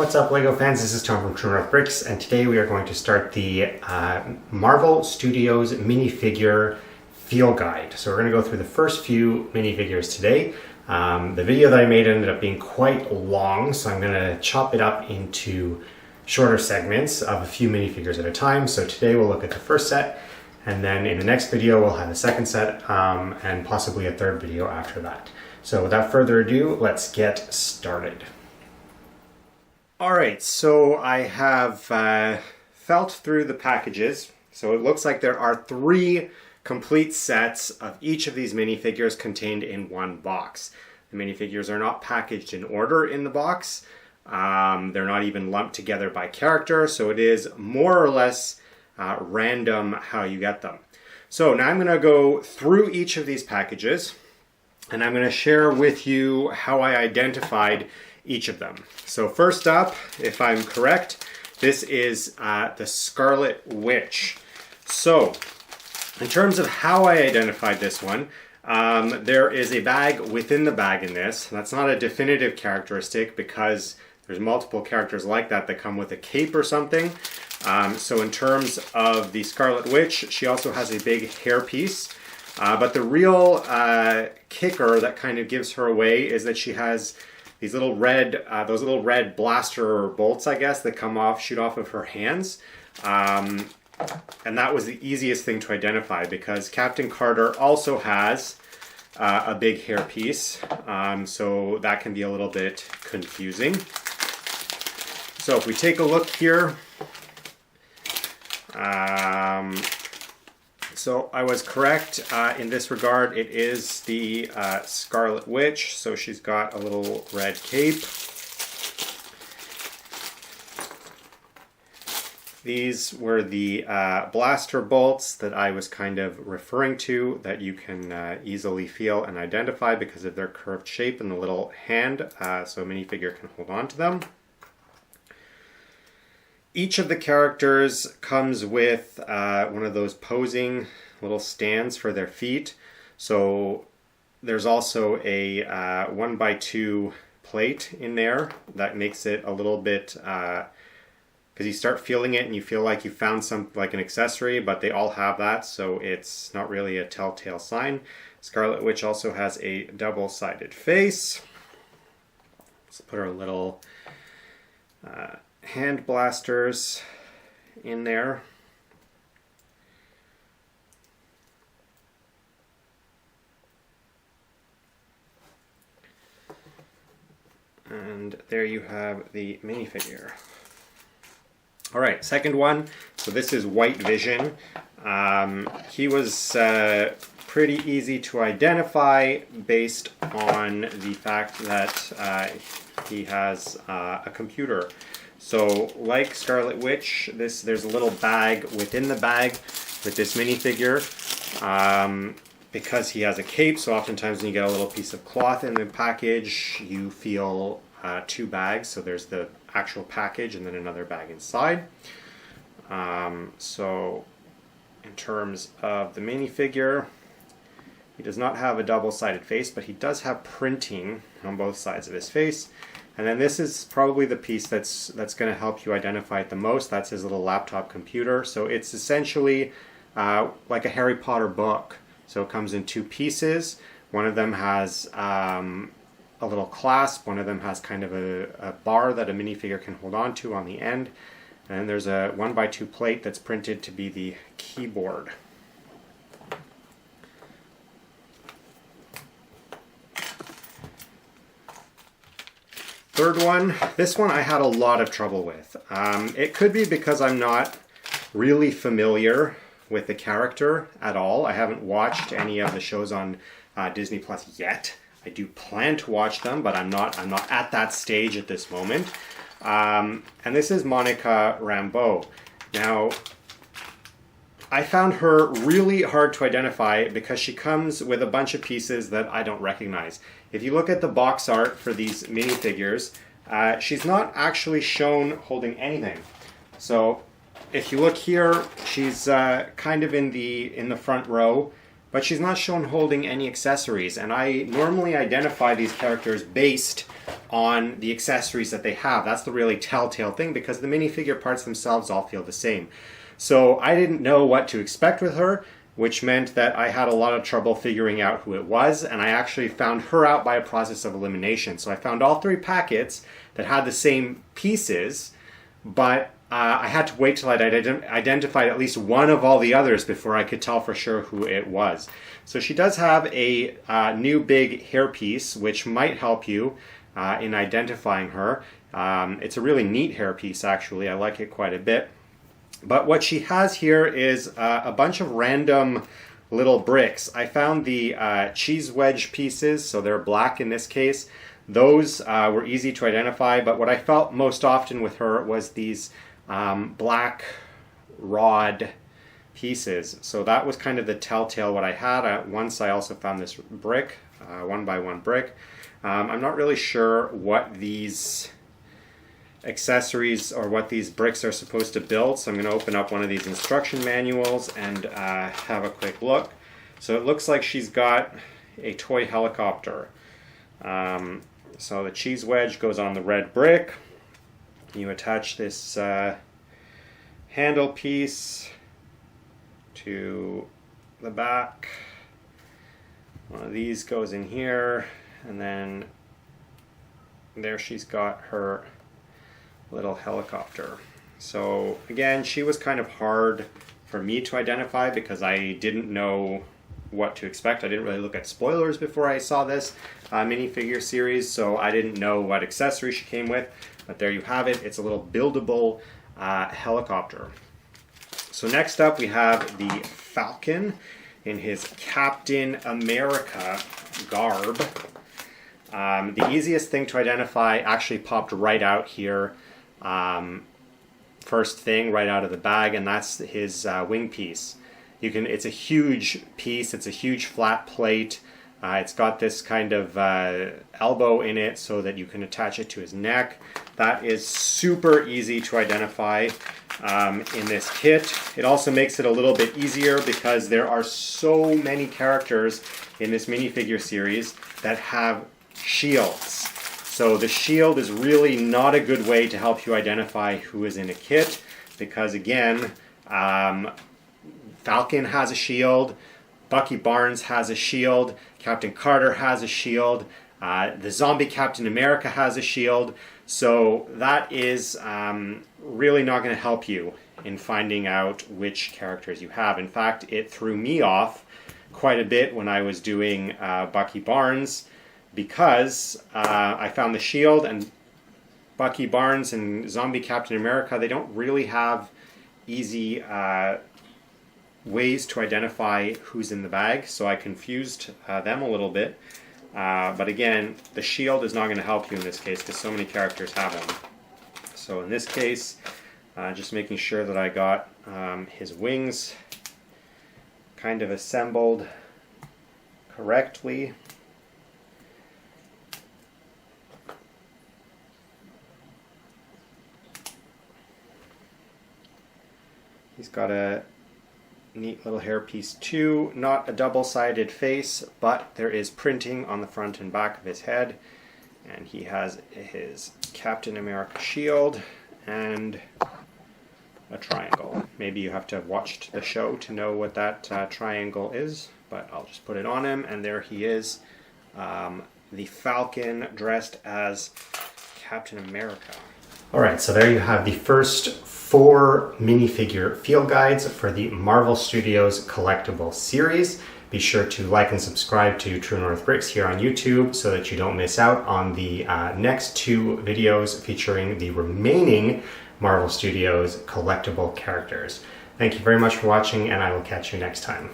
What's up, LEGO fans? This is Tom from True North Bricks, and today we are going to start the Marvel Studios Minifigure Field Guide. So we're going to go through the first few minifigures today. The video that I made ended up being quite long, so I'm going to chop it up into shorter segments of a few minifigures at a time. So today we'll look at the first set, and then in the next video we'll have the second set, and possibly a third video after that. So without further ado, let's get started. Alright, so I have felt through the packages. So it looks like there are 3 complete sets of each of these minifigures contained in one box. The minifigures are not packaged in order in the box. They're not even lumped together by character, so it is more or less random how you get them. So now I'm going to go through each of these packages, and I'm going to share with you how I identified each of them. So first up, if I'm correct, this is the Scarlet Witch. So in terms of how I identified this one, there is a bag within the bag in this. That's not a definitive characteristic because there's multiple characters like that that come with a cape or something. So in terms of the Scarlet Witch, she also has a big hairpiece. But the real kicker that kind of gives her away is that she has these little red, those little red blaster bolts, I guess, that shoot off of her hands. And that was the easiest thing to identify because Captain Carter also has a big hairpiece. So that can be a little bit confusing. So if we take a look here, so I was correct in this regard. It is the Scarlet Witch. So she's got a little red cape. These were the blaster bolts that I was kind of referring to that you can easily feel and identify because of their curved shape and the little hand, so a minifigure can hold on to them. Each of the characters comes with one of those posing little stands for their feet. So there's also a 1x2 plate in there that makes it a little bit, because you start feeling it and you feel like you found like an accessory, but they all have that, so it's not really a telltale sign. Scarlet Witch also has a double-sided face. Let's put our little hand blasters in there. And there you have the minifigure. Alright, second one. So this is White Vision. He was pretty easy to identify based on the fact that he has a computer. So like Scarlet Witch, there's a little bag within the bag with this minifigure. Because he has a cape, so oftentimes when you get a little piece of cloth in the package, you feel 2 bags. So there's the actual package and then another bag inside. So in terms of the minifigure, he does not have a double-sided face, but he does have printing on both sides of his face. And then this is probably the piece that's going to help you identify it the most. That's his little laptop computer. So it's essentially like a Harry Potter book. So it comes in 2 pieces. One of them has a little clasp. One of them has kind of a bar that a minifigure can hold on to on the end. And then there's a 1x2 plate that's printed to be the keyboard. Third one, this one I had a lot of trouble with. It could be because I'm not really familiar with the character at all. I haven't watched any of the shows on Disney Plus yet. I do plan to watch them, but I'm not at that stage at this moment. And this is Monica Rambeau. Now, I found her really hard to identify because she comes with a bunch of pieces that I don't recognize. If you look at the box art for these minifigures, she's not actually shown holding anything. So if you look here, she's kind of in the front row, but she's not shown holding any accessories. And I normally identify these characters based on the accessories that they have. That's the really telltale thing, because the minifigure parts themselves all feel the same. So I didn't know what to expect with her, which meant that I had a lot of trouble figuring out who it was, and I actually found her out by a process of elimination. So I found all 3 packets that had the same pieces, but I had to wait till I'd identified at least one of all the others before I could tell for sure who it was. So she does have a new big hairpiece, which might help you in identifying her. It's a really neat hairpiece, actually. I like it quite a bit. But what she has here is a bunch of random little bricks. I found the cheese wedge pieces, so they're black in this case. Those were easy to identify, but what I felt most often with her was these black rod pieces. So that was kind of the telltale what I had. Once I also found this brick, 1x1 brick. I'm not really sure what these accessories or what these bricks are supposed to build, so I'm going to open up one of these instruction manuals and have a quick look. So it looks like she's got a toy helicopter. So the cheese wedge goes on the red brick. You attach this handle piece to the back. One of these goes in here, and then there she's got her little helicopter. So again, she was kind of hard for me to identify because I didn't know what to expect. I didn't really look at spoilers before I saw this minifigure series, so I didn't know what accessories she came with. But there you have it. It's a little buildable helicopter. So next up we have the Falcon in his Captain America garb. The easiest thing to identify actually popped right out here. First thing right out of the bag, and that's his wing piece. It's a huge piece. It's a huge flat plate. It's got this kind of elbow in it so that you can attach it to his neck. That is super easy to identify in this kit. It also makes it a little bit easier because there are so many characters in this minifigure series that have shields. So the shield is really not a good way to help you identify who is in a kit because, again, Falcon has a shield, Bucky Barnes has a shield, Captain Carter has a shield, the zombie Captain America has a shield. So that is really not going to help you in finding out which characters you have. In fact, it threw me off quite a bit when I was doing Bucky Barnes, because I found the shield, and Bucky Barnes and Zombie Captain America, they don't really have easy ways to identify who's in the bag, so I confused them a little bit. But again, the shield is not going to help you in this case because so many characters have them. So in this case, just making sure that I got his wings kind of assembled correctly. He's got a neat little hairpiece too, not a double-sided face, but there is printing on the front and back of his head, and he has his Captain America shield and a triangle. Maybe you have to have watched the show to know what that triangle is, but I'll just put it on him, and there he is, the Falcon dressed as Captain America. Alright, so there you have the first 4 minifigure field guides for the Marvel Studios Collectible series. Be sure to like and subscribe to True North Bricks here on YouTube so that you don't miss out on the next 2 videos featuring the remaining Marvel Studios collectible characters. Thank you very much for watching, and I will catch you next time.